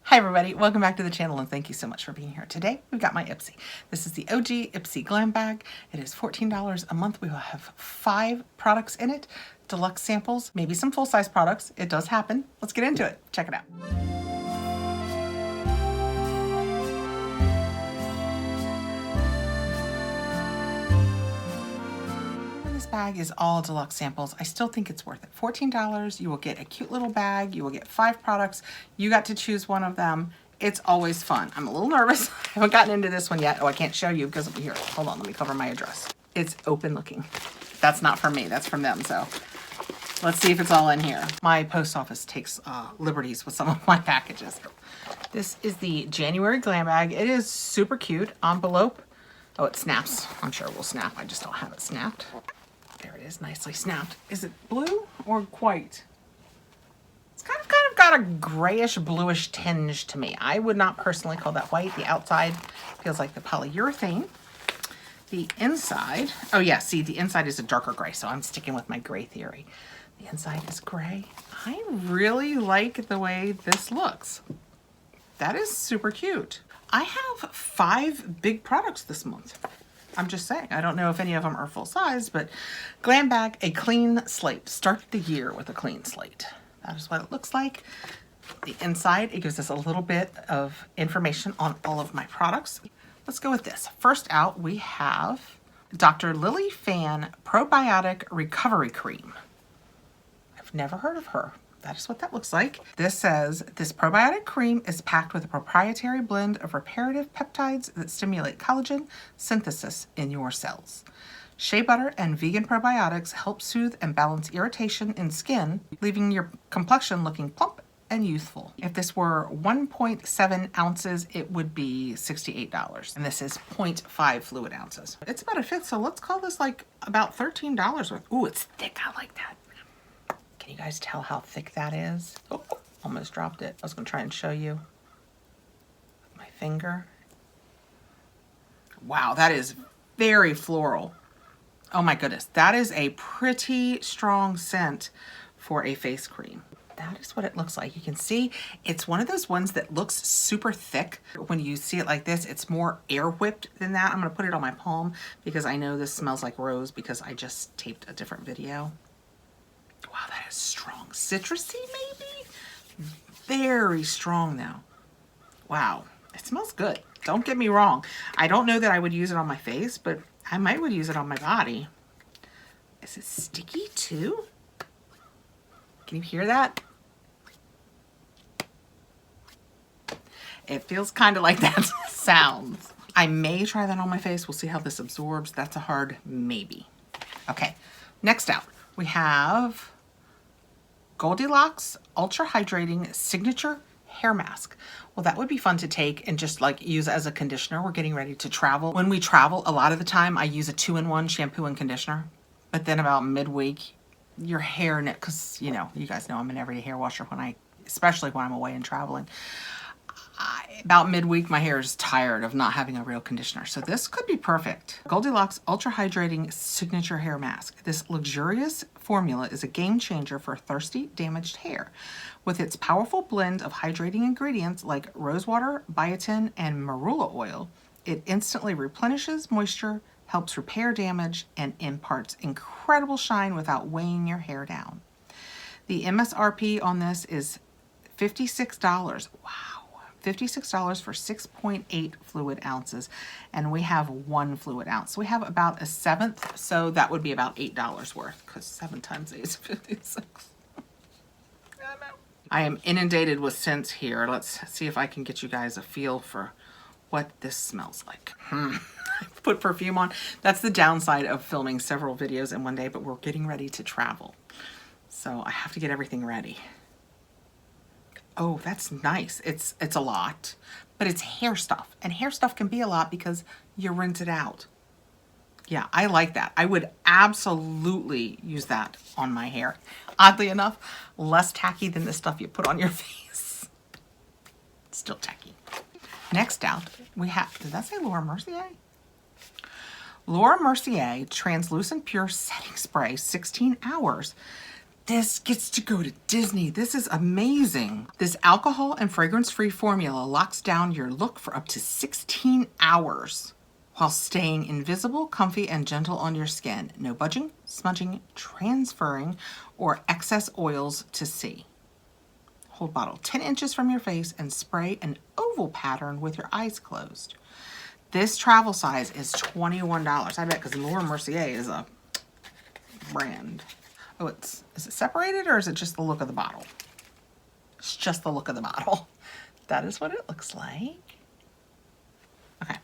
Hi everybody, welcome back to the channel and thank you so much for being here. Today we've got my Ipsy. This is the OG Ipsy Glam Bag. It is $14 a month. We will have 5 products in it, deluxe samples, maybe some full-size products. It does happen. Let's get into it. Check it out. This bag is all deluxe samples. I still think it's worth it. $14, you will get a cute little bag. You will get 5 products. You got to choose one of them. It's always fun. I'm a little nervous. I haven't gotten into this one yet. Oh, I can't show you because here, hold on, let me cover my address. It's open looking. That's not from me, that's from them. So let's see if it's all in here. My post office takes liberties with some of my packages. This is the January Glam Bag. It is super cute. Envelope. Oh, it snaps. I'm sure it will snap. I just don't have it snapped. There it is, nicely snapped. Is it blue or white? It's kind of got a grayish bluish tinge to me. I would not personally call that white. The outside feels like the polyurethane. The inside, oh yeah, see, the inside is a darker gray, so I'm sticking with my gray theory. The inside is gray. I really like the way this looks. That is super cute. I have 5 big products this month. I'm just saying, I don't know if any of them are full size, but Glam Bag, a clean slate. Start the year with a clean slate. That is what it looks like. The inside, it gives us a little bit of information on all of my products. Let's go with this. First out, we have Dr. Lily Fan Probiotic Recovery Cream. I've never heard of her. That is what that looks like. This says, this probiotic cream is packed with a proprietary blend of reparative peptides that stimulate collagen synthesis in your cells. Shea butter and vegan probiotics help soothe and balance irritation in skin, leaving your complexion looking plump and youthful. If this were 1.7 ounces, it would be $68. And this is 0.5 fluid ounces. It's about a fifth, so let's call this like about $13 worth. Ooh, it's thick, I like that. Can you guys tell how thick that is? Oh, almost dropped it. I was gonna try and show you with my finger. Wow, that is very floral. Oh my goodness, that is a pretty strong scent for a face cream. That is what it looks like. You can see it's one of those ones that looks super thick. When you see it like this, it's more air whipped than that. I'm gonna put it on my palm because I know this smells like rose because I just taped a different video. Wow, that is strong. Citrusy, maybe? Very strong now. Wow, it smells good. Don't get me wrong. I don't know that I would use it on my face, but I might would use it on my body. Is it sticky too? Can you hear that? It feels kind of like that sounds. I may try that on my face. We'll see how this absorbs. That's a hard maybe. Okay, next out, we have Goldie Boxed Ultra Hydrating Signature Hair Mask. Well, that would be fun to take and just like use as a conditioner. We're getting ready to travel. When we travel, a lot of the time I use a 2-in-1 shampoo and conditioner. But then about midweek, your hair, because you know, you guys know I'm an everyday hair washer especially when I'm away and traveling. About midweek, my hair is tired of not having a real conditioner. So this could be perfect. Goldie Boxed Ultra Hydrating Signature Hair Mask. This luxurious formula is a game changer for thirsty, damaged hair. With its powerful blend of hydrating ingredients like rosewater, biotin, and marula oil, it instantly replenishes moisture, helps repair damage, and imparts incredible shine without weighing your hair down. The MSRP on this is $56. Wow. $56 for 6.8 fluid ounces, and we have 1 fluid ounce. So we have about 1/7, so that would be about $8 worth, because 7 times 8 is 56. I am inundated with scents here. Let's see if I can get you guys a feel for what this smells like. Put perfume on. That's the downside of filming several videos in one day, but we're getting ready to travel. So I have to get everything ready. Oh, that's nice. It's a lot, but it's hair stuff. And hair stuff can be a lot because you rinse it out. Yeah, I like that. I would absolutely use that on my hair. Oddly enough, less tacky than the stuff you put on your face. Still tacky. Next out, we have, did that say Laura Mercier? Laura Mercier Translucent Pure Setting Spray, 16 hours. This gets to go to Disney. This is amazing. This alcohol and fragrance-free formula locks down your look for up to 16 hours while staying invisible, comfy, and gentle on your skin. No budging, smudging, transferring, or excess oils to see. Hold bottle 10 inches from your face and spray an oval pattern with your eyes closed. This travel size is $21. I bet, because Laura Mercier is a brand. Oh, is it separated or is it just the look of the bottle? It's just the look of the bottle. That is what it looks like. Okay.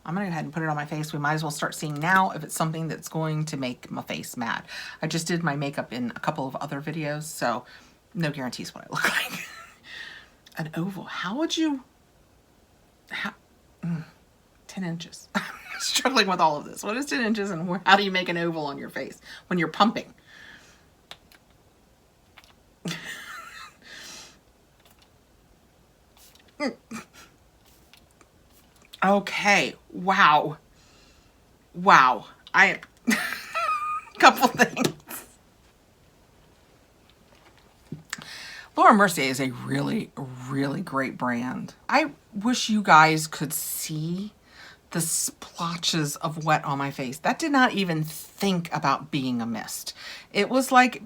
I'm gonna go ahead and put it on my face. We might as well start seeing now if it's something that's going to make my face mad. I just did my makeup in a couple of other videos, so no guarantees what I look like. An oval, how would you, 10 inches. I'm struggling with all of this. What is 10 inches and how do you make an oval on your face when you're pumping? Okay, wow. Wow, couple things. Laura Mercier is a really, really great brand. I wish you guys could see the splotches of wet on my face. That did not even think about being a mist. It was like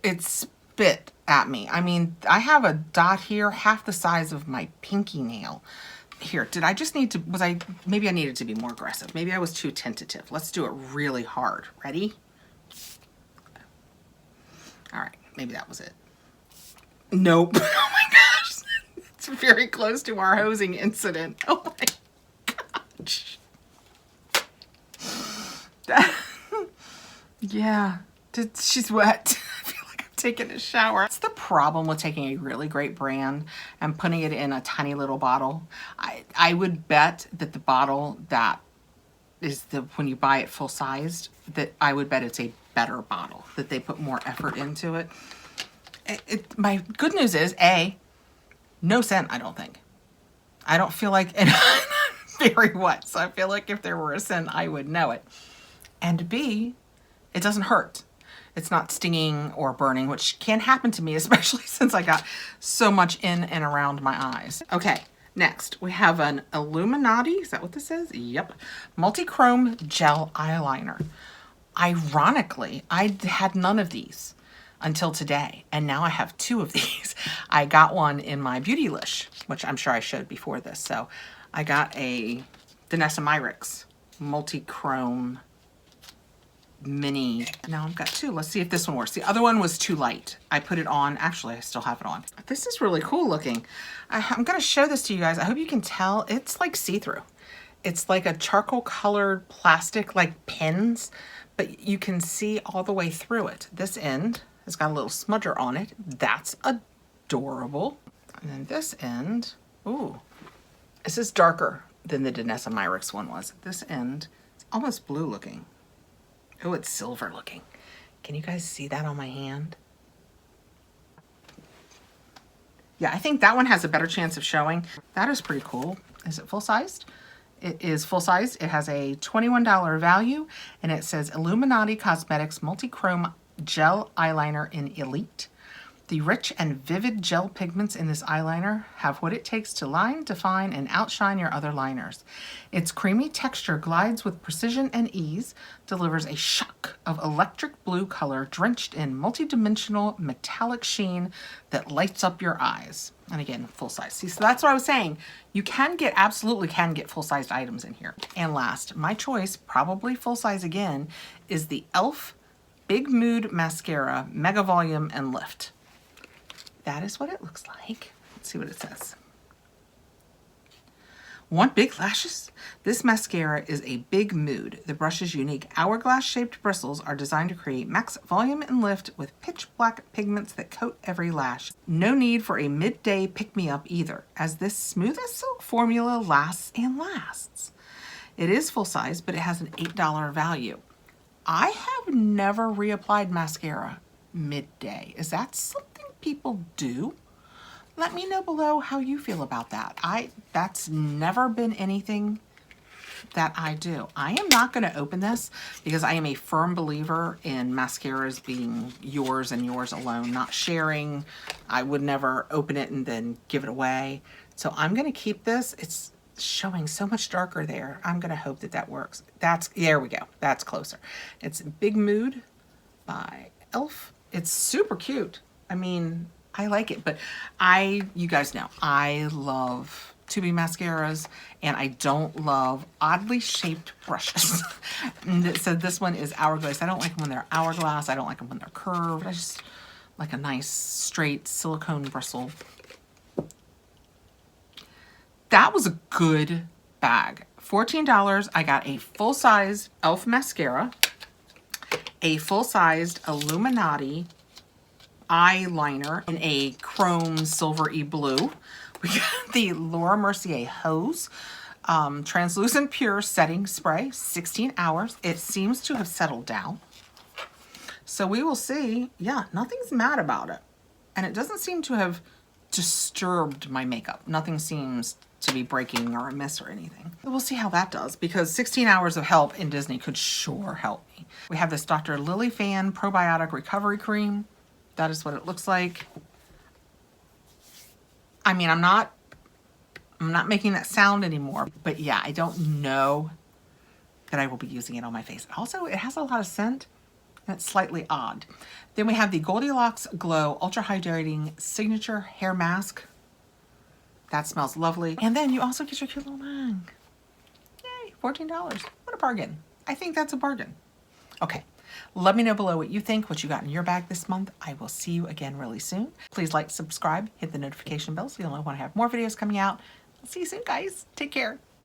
it spit at me. I mean, I have a dot here half the size of my pinky nail. Here, did I just need to, maybe I needed to be more aggressive. Maybe I was too tentative. Let's do it really hard. Ready? All right, maybe that was it. Nope. Oh my gosh. It's very close to our hosing incident. Oh my gosh. Yeah, she's wet. I feel like I'm taking a shower. That's the problem with taking a really great brand and putting it in a tiny little bottle. I would bet that the bottle that is when you buy it full sized, that I would bet it's a better bottle, that they put more effort into it. My good news is, A, no scent, I don't think. I don't feel like, and I'm very wet, so I feel like if there were a scent, I would know it. And B, it doesn't hurt. It's not stinging or burning, which can happen to me, especially since I got so much in and around my eyes. Okay, next we have an Illuminati, is that what this is? Yep. Multi-chrome gel eyeliner. Ironically, I had none of these until today, and now I have 2 of these. I got one in my Beautylish, which I'm sure I showed before this. So I got a Danessa Myricks multi-chrome mini. Now I've got 2. Let's see if this one works. The other one was too light. I put it on. Actually, I still have it on. This is really cool looking. I'm going to show this to you guys. I hope you can tell. It's like see-through. It's like a charcoal colored plastic, like pins, but you can see all the way through it. This end has got a little smudger on it. That's adorable. And then this end, ooh, this is darker than the Danessa Myricks one was. This end, it's almost blue looking. Oh, it's silver looking. Can you guys see that on my hand? Yeah, I think that one has a better chance of showing. That is pretty cool. Is it full-sized? It is full-size. It has a $21 value, and it says Illuminati Cosmetics Multi-Chrome Gel Eyeliner in Elite. The rich and vivid gel pigments in this eyeliner have what it takes to line, define, and outshine your other liners. Its creamy texture glides with precision and ease, delivers a shock of electric blue color drenched in multidimensional metallic sheen that lights up your eyes. And again, full size. See, so that's what I was saying. You absolutely can get full-sized items in here. And last, my choice, probably full size again, is the e.l.f. Big Mood Mascara, Mega Volume and Lift. That is what it looks like. Let's see what it says. Want big lashes? This mascara is a big mood. The brush's unique hourglass-shaped bristles are designed to create max volume and lift with pitch black pigments that coat every lash. No need for a midday pick-me-up either, as this smooth as silk formula lasts and lasts. It is full-size, but it has an $8 value. I have never reapplied mascara midday. Is that something people do? Let me know below how you feel about that. That's never been anything that I do. I am not going to open this because I am a firm believer in mascaras being yours and yours alone, not sharing. I would never open it and then give it away. So I'm going to keep this. It's showing so much darker there. I'm going to hope that that works. There we go. That's closer. It's Big Mood by e.l.f. It's super cute. I mean, I like it, but you guys know, I love tubing mascaras and I don't love oddly shaped brushes. So this one is Hourglass. I don't like them when they're hourglass. I don't like them when they're curved. I just like a nice straight silicone bristle. That was a good bag. $14, I got a full-size e.l.f. mascara, a full-sized Illuminati eyeliner in a chrome silvery blue. We got the Laura Mercier Hose Translucent Pure Setting Spray, 16 hours. It seems to have settled down. So we will see. Yeah, nothing's mad about it. And it doesn't seem to have disturbed my makeup. Nothing seems to be breaking or amiss or anything. We'll see how that does, because 16 hours of help in Disney could sure help me. We have this Dr. Lily Fan Probiotic Recovery Cream. That is what it looks like. I mean, I'm not making that sound anymore, but yeah, I don't know that I will be using it on my face. Also, it has a lot of scent and it's slightly odd. Then we have the Goldilocks Glow Ultra Hydrating Signature Hair Mask. That smells lovely. And then you also get your cute little bag. Yay, $14. What a bargain. I think that's a bargain. Okay, let me know below what you think, what you got in your bag this month. I will see you again really soon. Please like, subscribe, hit the notification bell so you'll know when I have more videos coming out. I'll see you soon, guys. Take care.